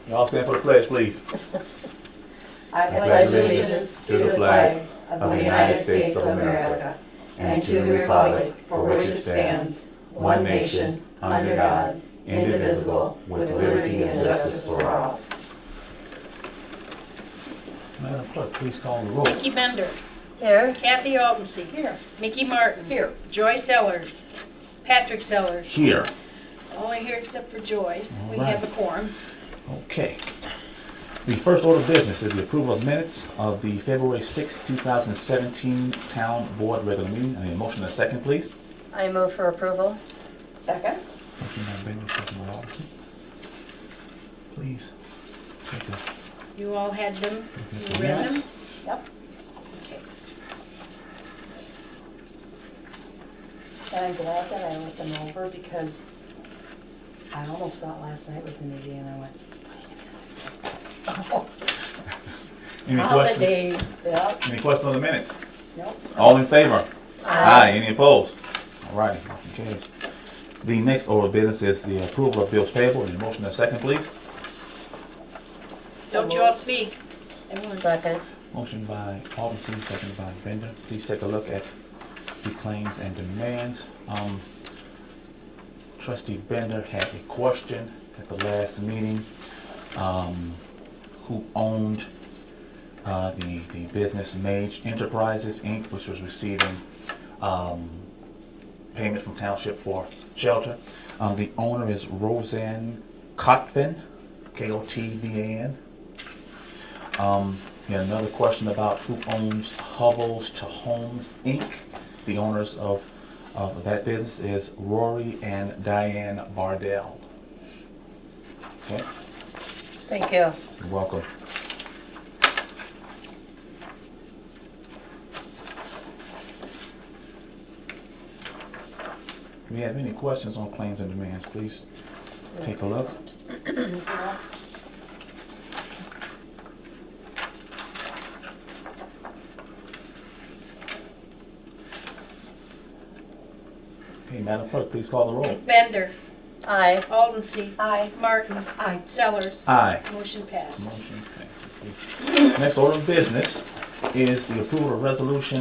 Y'all stand for the pledge, please. I pledge allegiance to the flag of the United States of America and to the republic for which it stands, one nation, under God, indivisible, with liberty and justice for all. Madam Clerk, please call the roll. Mickey Bender. Here. Kathy Altensee. Here. Mickey Martin. Here. Joy Sellers. Patrick Sellers. Here. Only here except for Joyce. All We right. have a quorum. Okay. The first order of business is the approval of minutes of the February 6, 2017 Town Board regular meeting. I need a motion and a second, please. I move for approval. Second. Motion by Bender, second by Allison. Please take a You all had them? look at You the read them? minutes. Yep. Okay. And I'm glad that I looked them over because I almost thought last night was the meeting and I went, oh, Any questions? holiday. Yep. Any questions on the minutes? Nope. All in favor? Aye. Any opposed? All righty, motion carries. The next order of business is the approval of bills payable. Need a motion and a second, please. Don't you all speak. Everyone. Second. Motion by Alderson, second by Bender. Please take a look at the claims and demands. Trustee Bender had a question at the last meeting. Who owned the business Mage Enterprises, Inc., which was receiving payment from Township for shelter. The owner is Roseanne Cotvan, Kotvan. He had another question about who owns Hovels to Homes, Inc. The owners of that business is Rory and Diane Bardell. Okay, Thank you. you're welcome. If you have any questions on claims and demands, please take a look. Okay, Madam Clerk, please call the roll. Bender. Aye. Altensee. Aye. Martin. Aye. Sellers. Aye. Motion passed. Motion passes. Next order of business is the approval of resolution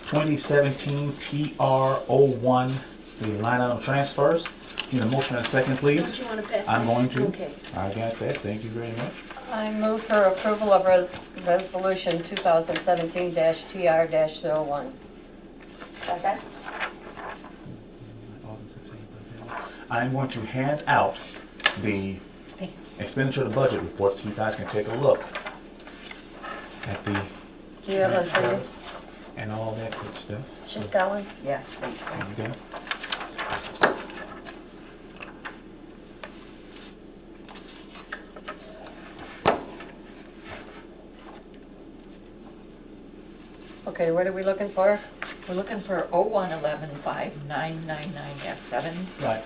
2017 TR01, the line item transfers. Need a motion and a second, Don't please. you want to pass I'm that? going to. Okay. I got that. Thank you very much. I move for approval of resolution 2017-TR-01. Second. I'm going to hand out the expenditure of the budget report so you guys can take a look at the Do you have one, Cindy? transfers and all that good stuff. She's So, got one? Yes, thanks. there you go. Okay, what are we looking for? We're looking for 01115999S7, Right.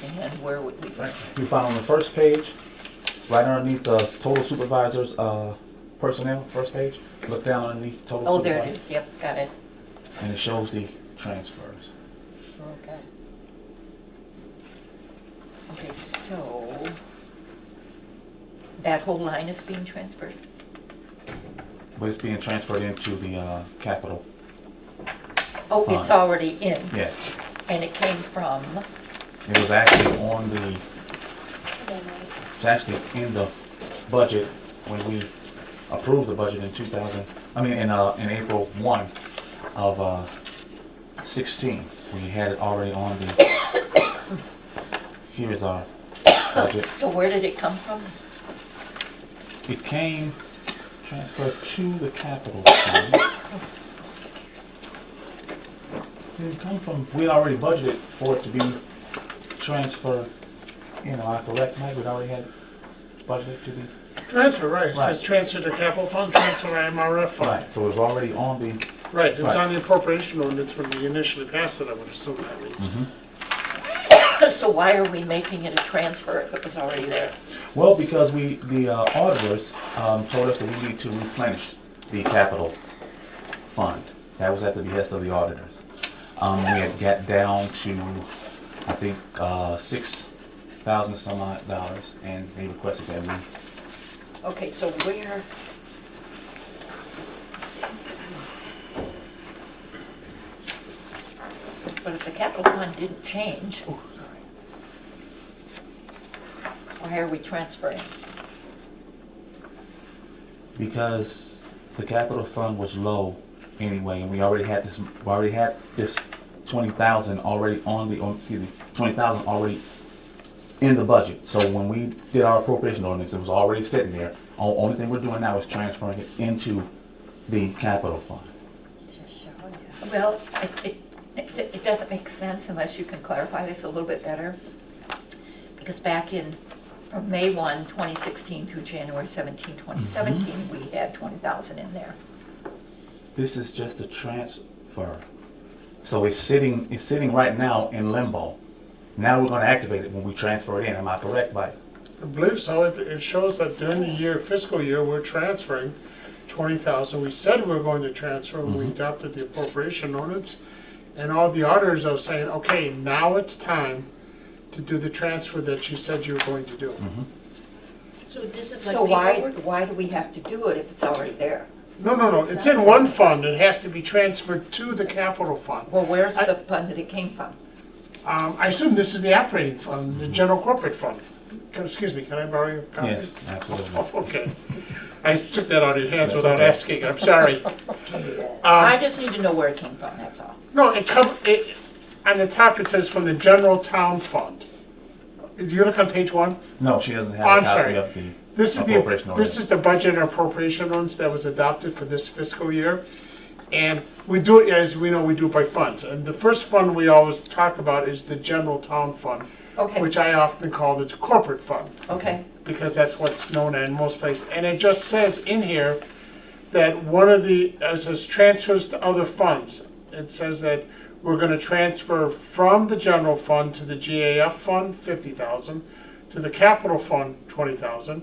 and where would we go? Right. You find on the first page, right underneath the total supervisors personnel, first page, look down underneath total Oh, supervisors. there it is, yep, got it. And it shows the transfers. Okay. Okay, so that whole line is being transferred? But it's being transferred into the capital. Oh, Fine. it's already in, Yes. and it came from, It was actually on the, it's actually in the budget when we approved the budget in in April 1 of 16. We had it already on the, here is our budget. so where did it come from? It came transferred to the capital fund. It come from, we'd already budgeted for it to be transferred, I correct, Mike, we'd already had budgeted to be, Transfer, right. It Right. says transfer to capital fund, transfer to MRF fund. right, so it was already on the, Right, it was Right. on the appropriation ordinance when we initially passed it, I would assume that means. So why are we making it a transfer if it was already there? well, because the auditors told us that we need to replenish the capital fund. That was at the behest of the auditors. We had got down to, I think, $6 thousand some odd dollars, and they requested that we, Okay, so where? But if the capital fund didn't change, why are we transferring? because the capital fund was low anyway, and we already had this 20,000 already excuse me, 20,000 already in the budget. So when we did our appropriation ordinance, it was already sitting there. Only thing we're doing now is transferring it into the capital fund. Well, it doesn't make sense unless you can clarify this a little bit better. Because back in, from May 1, 2016 through January 17, 2017, we had 20,000 in there. This is just a transfer. So it's sitting right now in limbo. Now we're gonna activate it when we transfer it in. Am I correct, Mike? I believe so. It shows that during the year, fiscal year, we're transferring 20,000. We said we were going to transfer when we adopted the appropriation ordinance. And all the auditors are saying, okay, now it's time to do the transfer that you said you were going to do. So this is like So paperwork? why do we have to do it if it's already there? No. It's in one fund. It has to be transferred to the capital fund. Well, where's the fund that it came from? I assume this is the operating fund, the general corporate fund. Excuse me, can I borrow your copy? Yes, absolutely. Oh, okay. I took that out of your hands That's without okay. asking. I'm sorry. I just need to know where it came from, that's all. No, on the top it says from the general town fund. Do you look on page 1? No, she doesn't have Oh, a I'm copy sorry. of the This is appropriation ordinance. the budget and appropriation ordinance that was adopted for this fiscal year. And we do it, as we know, we do it by funds. And the first fund we always talk about is the general town fund, Okay, which I often call the corporate fund, okay, because that's what's known in most places. And it just says in here that one of the, it says transfers to other funds. It says that we're gonna transfer from the general fund to the GAF fund, 50,000, to the capital fund, 20,000,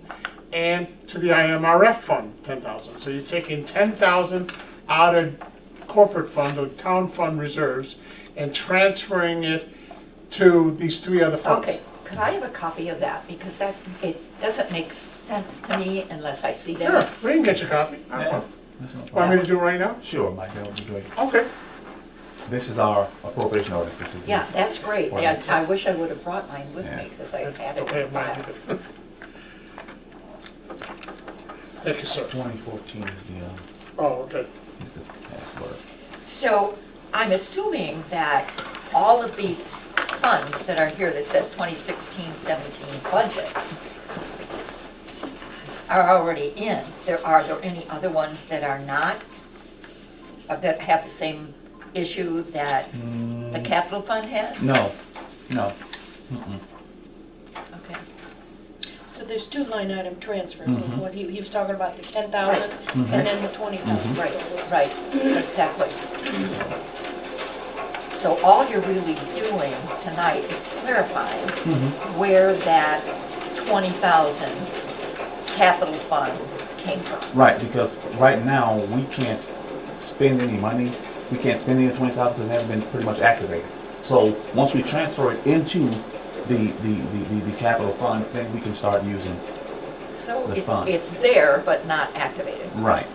and to the IMRF fund, 10,000. So you're taking 10,000 out of corporate fund or town fund reserves and transferring it to these 3 other funds. okay. Could I have a copy of that? Because it doesn't make sense to me unless I see Sure, that. we can get you a copy. Yeah, that's no Want me problem. to do it right now? Sure, Mike, that would be great. Okay. This is our appropriation ordinance. This is the- Yeah, that's great. Yeah, Ordinance. I wish I would have brought mine with Yeah. me because I had it Okay, in the mine file. either. Thank you, sir. 2014 is Oh, okay. the password. So I'm assuming that all of these funds that are here that says 2016-17 budget are already in. Are there any other ones that are not, that have the same issue that the capital fund has? No. Mm-mm. Okay. So there's 2 line item transfers. Mhm. What he was talking about, the 10,000 Mhm. and then the 20,000. Right, So those- right, exactly. So all you're really doing tonight is clarifying where that 20,000 capital fund came from. Right, because right now, we can't spend any money. We can't spend any of 20,000 because it hasn't been pretty much activated. So once we transfer it into the capital fund, then we can start using. So The fund. it's there, but not activated. Right.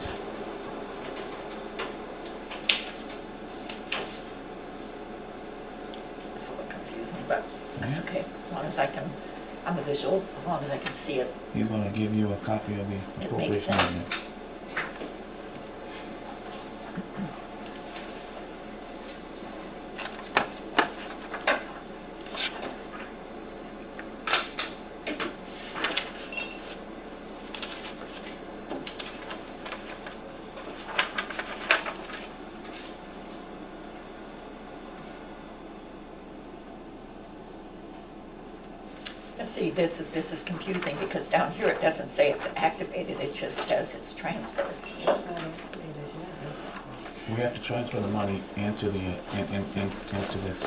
It's a little confusing, but that's Yeah. okay, as long as I can, I'm a visual, as long as I can see it. He's gonna give you a copy of the makes appropriation sense. ordinance. See, this is confusing because down here it doesn't say it's activated, it just says it's transferred. It's not activated yet, is We have to transfer the money into into this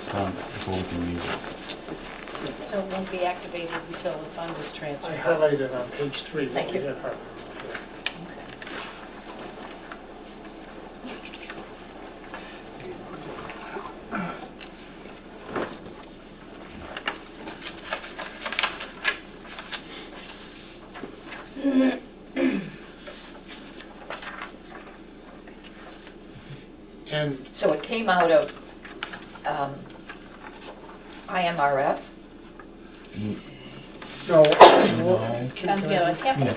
fund before we can use it. it? So it won't be activated until the fund is I transferred. highlighted on page 3. what Thank we you. had highlighted. And So it came out of IMRF? no, No. Yeah, capital.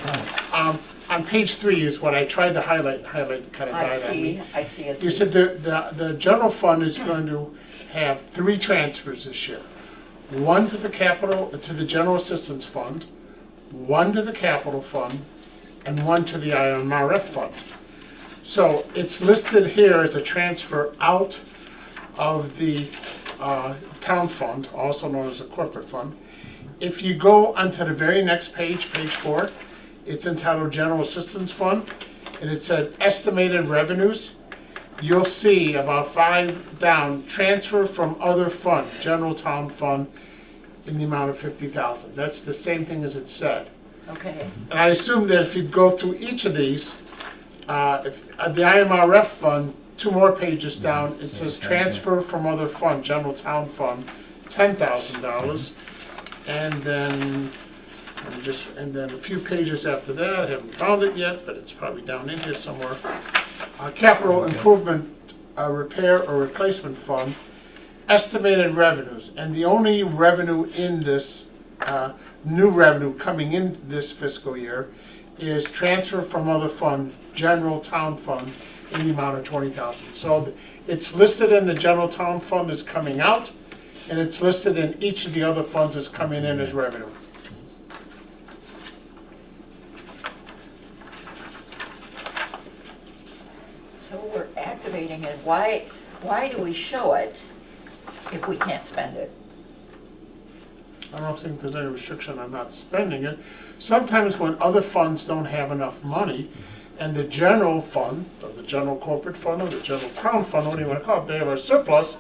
Yeah, on page 3 is what I tried to highlight kind of I died on me. see, it's. You said the general fund is going to have 3 transfers this year. 1 to the general assistance fund, 1 to the capital fund, and 1 to the IMRF fund. So it's listed here as a transfer out of the town fund, also known as a corporate fund. If you go onto the very next page, page 4, it's entitled General Assistance Fund, and it said estimated revenues. You'll see about 5 down, transfer from other fund, general town fund, in the amount of $50,000. That's the same thing as it said. Okay, And I assume that if you go through each of these, the IMRF fund, 2 more pages down, it says transfer from other fund, general town fund, $10,000. And then, and then a few pages after that, I haven't found it yet, but it's probably down in here somewhere. Capital improvement, repair or replacement fund, estimated revenues. And the only revenue in this, new revenue coming in this fiscal year is transfer from other fund, general town fund, in the amount of $20,000. So it's listed in the general town fund as coming out, and it's listed in each of the other funds as coming in as revenue. so we're activating it. Why do we show it if we can't spend it? I don't think there's any restriction on not spending it. Sometimes when other funds don't have enough money, and the general fund, or the general corporate fund, or the general town fund, whatever you want to call it, they have a surplus,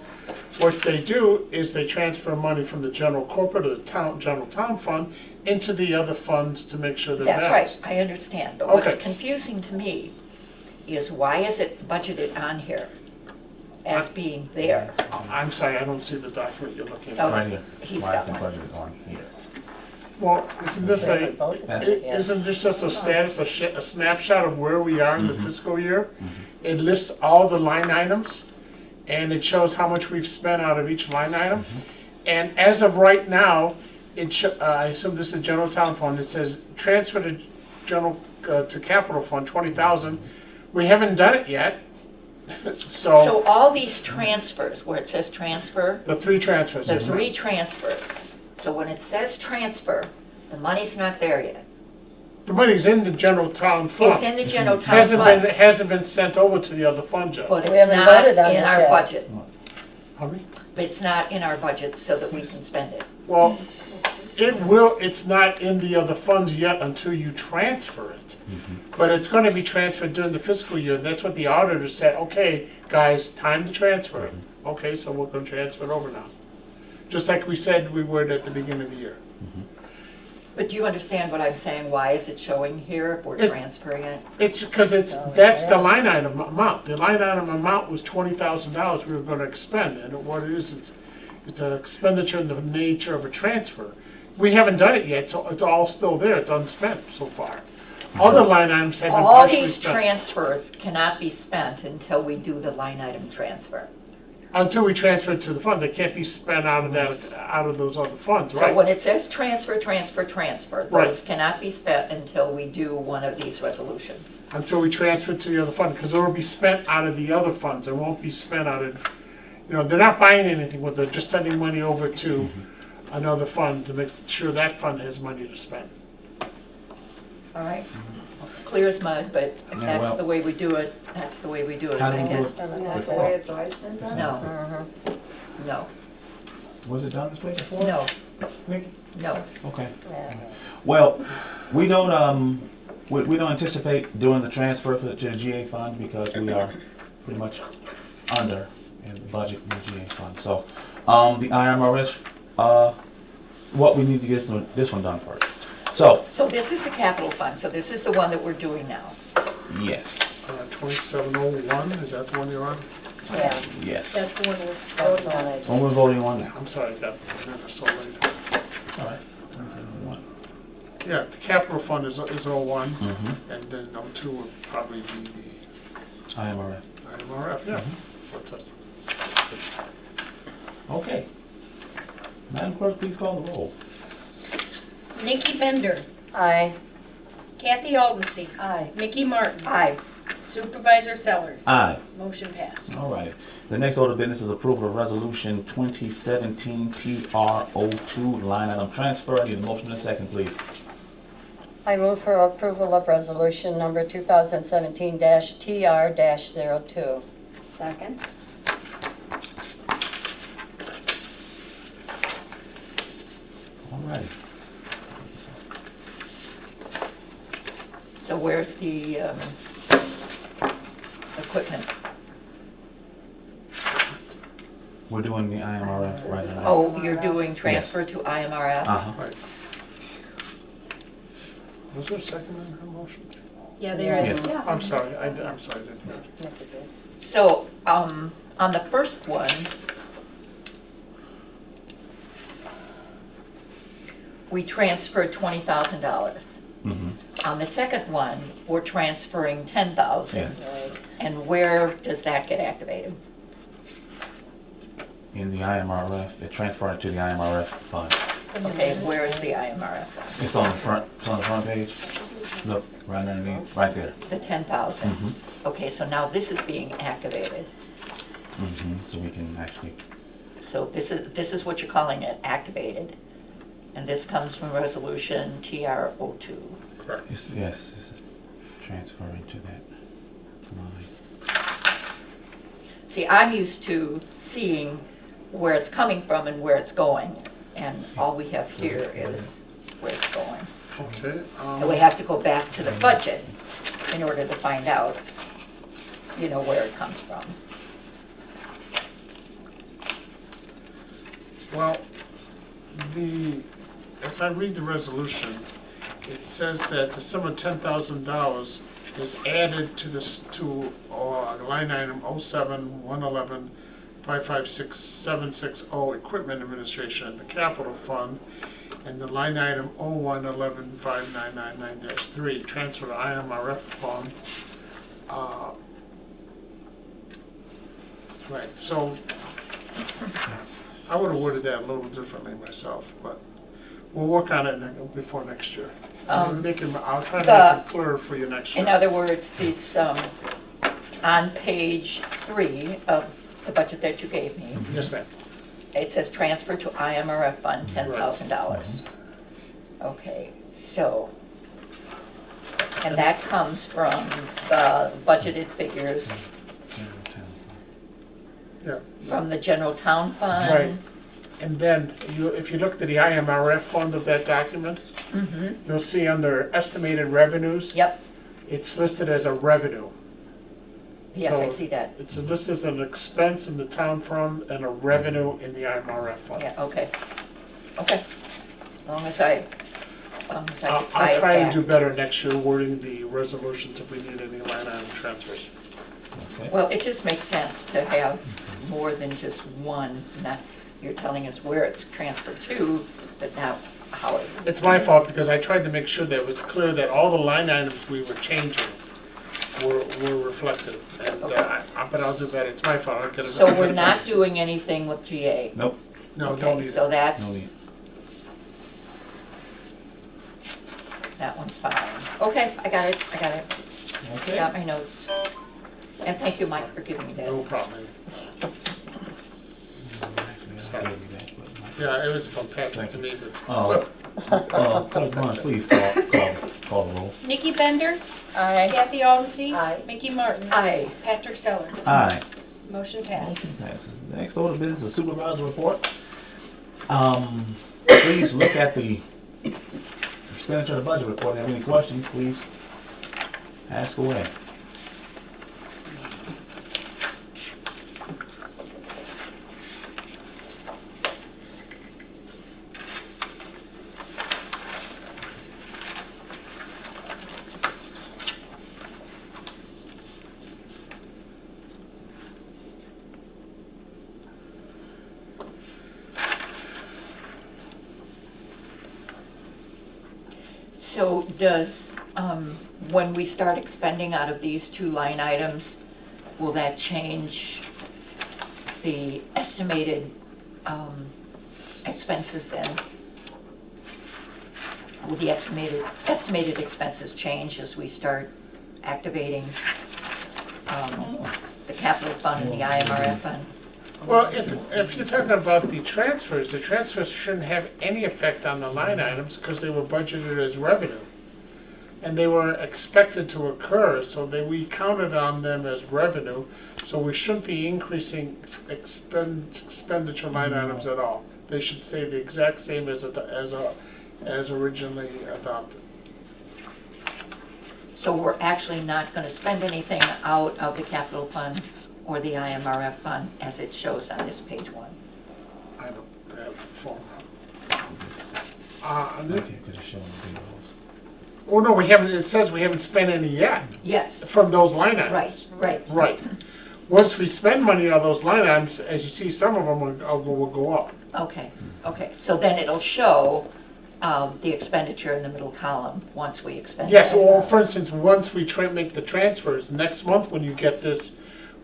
what they do is they transfer money from the general corporate or the general town fund into the other funds to make sure they're That's balanced. right, I understand, but what's Okay. confusing to me is why is it budgeted on here as being there? I'm sorry, I don't see the document you're looking Oh. at. right here. He's Why got is the one. budget on here? Well, isn't this That's- isn't this just a status, a snapshot of where we are in the fiscal year? Mm-hmm. It lists all the line items, and it shows how much we've spent out of each line item. Mm-hmm. And as of right now, I assume this is general town fund, it says transfer to general, to capital fund, 20,000. We haven't done it yet, so So all these transfers, where it says transfer, the 3 transfers. the 3 transfers, so when it says transfer, the money's not there yet. The money's in the general town fund. It's in the general town Hasn't fund, been sent over to the other fund yet. but We it's haven't not voted on in it our yet. budget. Pardon me? It's not in our budget so that we can spend it. Well, it's not in the other funds yet until you transfer it. But it's gonna be transferred during the fiscal year. That's what the auditor said, okay, guys, time to transfer it. Okay, so we're gonna transfer it over now. Just like we said we would at the beginning of the year. But do you understand what I'm saying? Why is it showing here if we're It's- transferring it? It's because that's the line item amount. The line item amount was $20,000 we were gonna expend, and what it is, it's an expenditure in the nature of a transfer. We haven't done it yet, so it's all still there, it's unspent so far. Other line items have been All partially these spent. transfers cannot be spent until we do the line item transfer. Until we transfer it to the fund, they can't be spent out of those other funds, So right? when it says transfer, transfer, transfer, Right. those cannot be spent until we do one of these resolutions. Until we transfer it to the other fund, because it will be spent out of the other funds, it won't be spent out of, they're not buying anything with it, they're just sending money over to another fund to make sure that fund has money to spend. All right? Clear as mud, but if Yeah, that's well- the way we do it, that's the way we do it, How do I we do guess. it? Isn't that the way it's always been done? No. No, Was it done this way before? no, Nick? no. Okay. Yeah. Well, we don't, we don't anticipate doing the transfer to the GA fund because we are pretty much under in the budget in the GA fund. So, the IMRS, what we need to get this one done first. So, So this is the capital fund, so this is the one that we're doing now. yes, 2701, is that the one you're on? Yes. yes. That's the one we're That's voting the one on. I One we're just, voting on now. I'm sorry, I got never so late. All right. 27-1. Yeah, the capital fund is 01, Mm-hmm. and then 02 would probably be IMRF. the IMRF, yeah. What's up? Okay. Madam Clerk, please call the roll. Nikki Bender, Aye. Kathy Aldenstein, Aye. Mickey Martin, Aye. Supervisor Sellers. Aye. Motion passed. All right. The next order of business is approval of resolution 2017 TR02, line item transfer. I need a motion and a second, please. I move for approval of resolution number 2017-TR-02. Second. All righty. So where's the equipment? We're doing the IMRF right now. Oh, you're doing transfer to IMRF? Uh-huh. Right. Was there a second on her motion? Yeah, there is. Yes. Yeah. I'm sorry, I'm sorry, I didn't hear it. Nikki did. So, on the first one, we transferred $20,000. Mm-hmm. On the second one, we're transferring $10,000. Yes. And where does that get activated? In the IMRF, it transferred to the IMRF fund. Okay, where is the IMRF? It's on the front page. Look, right underneath, right there. The 10,000. Mm-hmm. Okay, so now this is being activated. Mm-hmm. So we can actually, So this is what you're calling it, activated. And this comes from resolution TR02. Correct. yes, it's transferring to that line. See, I'm used to seeing where it's coming from and where it's going. And all we have here is where it's going. Okay. And we have to go back to the budget in order to find out, where it comes from. Well, as I read the resolution, it says that the sum of $10,000 is added to line item 07-111-556760 Equipment Administration at the Capital Fund, and the line item 01-11-5999-3 transfer to IMRF Fund. Right, so I would have worded that a little differently myself, but we'll work on it before next year. I'll try to make it clearer for you next year. In other words, this, on page 3 of the budget that you gave me, Yes, ma'am. it says transfer to IMRF fund $10,000. Okay, so, and that comes from the budgeted figures Yeah. from the general town fund. Right. And then, if you look to the IMRF fund of that document, Mm-hmm, you'll see under estimated revenues, yep, it's listed as a revenue. yes, I So- see that. It's listed as an expense in the town fund and a revenue in the IMRF fund. Yeah, okay, okay. As long as I can tie I'll it back. try to do better next year wording the resolutions if we need any line item transfers. Okay. Well, it just makes sense to have more than just one. Not, you're telling us where it's transferred to, but now how it. It's my fault because I tried to make sure that it was clear that all the line items we were changing were reflected. And, but I'll do better. It's my fault. I'll get it. So we're not doing anything with GA? Nope, No, don't Okay, need so it. that's, no need. that one's fine. Okay, I got it. Okay. Got my notes. And thank you, Mike, for giving me No this. problem. Actually, I gave you that, but my- Yeah, it was from Patrick to me, but Clerk Barnes, please call the roll. Nikki Bender, Aye. Kathy Aldenstein, Aye. Mickey Martin, Aye. Patrick Sellers. Aye. Motion passed. Motion passes. The next order of business is supervisor report. Please look at the expenditure of the budget report. If you have any questions, please ask away. So does, when we start expending out of these two line items, will that change the estimated expenses then, will the estimated expenses change as we start activating the capital fund and the IMRF fund? Well, if you're talking about the transfers shouldn't have any effect on the line items because they were budgeted as revenue. And they were expected to occur, so we counted on them as revenue. So we shouldn't be increasing expenditure line items at all. They should stay the exact same as originally adopted. So we're actually not going to spend anything out of the capital fund or the IMRF fund as it shows on this page 1. I don't have the phone. Could have shown zeros. Oh, no, we haven't, it says we haven't spent any yet Yes, from those line items. right. Right. Once we spend money on those line items, as you see, some of them will go up. Okay. So then it'll show the expenditure in the middle column once we expend. Yes, it. well, for instance, once we make the transfers, next month when you get this,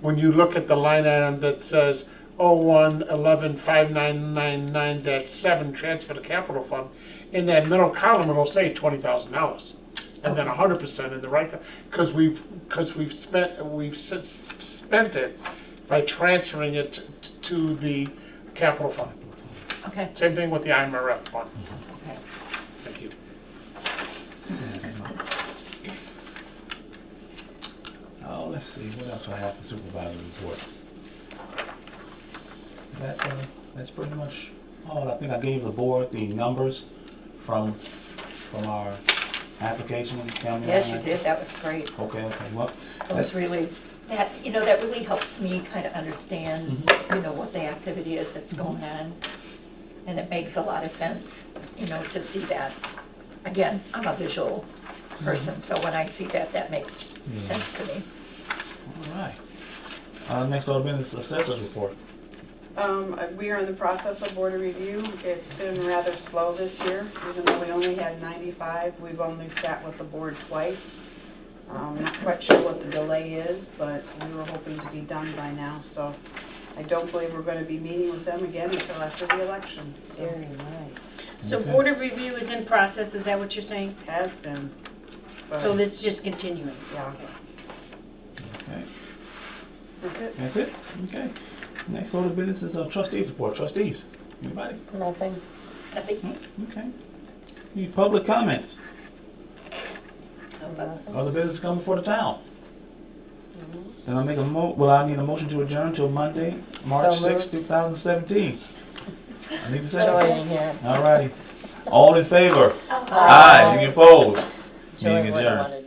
when you look at the line item that says 01-11-5999-7 transfer to capital fund, in that middle column it'll say $20,000, and then 100% in the right, because we've spent it by transferring it to the capital fund. Okay. Same thing with the IMRF fund. Okay. Thank you. Oh, let's see, what else I have for supervisory report? That's pretty much all. I think I gave the board the numbers from our application. Yes, you did. That was great. Okay, well. That was really, that really helps me kind of understand, what the activity is that's going on. And it makes a lot of sense, to see that. Again, I'm a visual person, so when I see that, that makes sense to me. All right. Next order of business, assessors report. We are in the process of board review. It's been rather slow this year, even though we only had 95. We've only sat with the board twice. Not quite sure what the delay is, but we were hoping to be done by now. So I don't believe we're going to be meeting with them again until after the election. So Very nice. So Okay. board of review is in process, is that what you're saying? has been. But, So it's just continuing? yeah, Okay, that's it. that's it? Okay. Next order of business is trustees report. Trustees, anybody? Nothing. Okay. Any public comments? Other business coming before the town? Then I need a motion to adjourn till Monday, March 6, 2017. I need a second. All righty. All in favor? Aye. Any opposed? Meeting adjourned.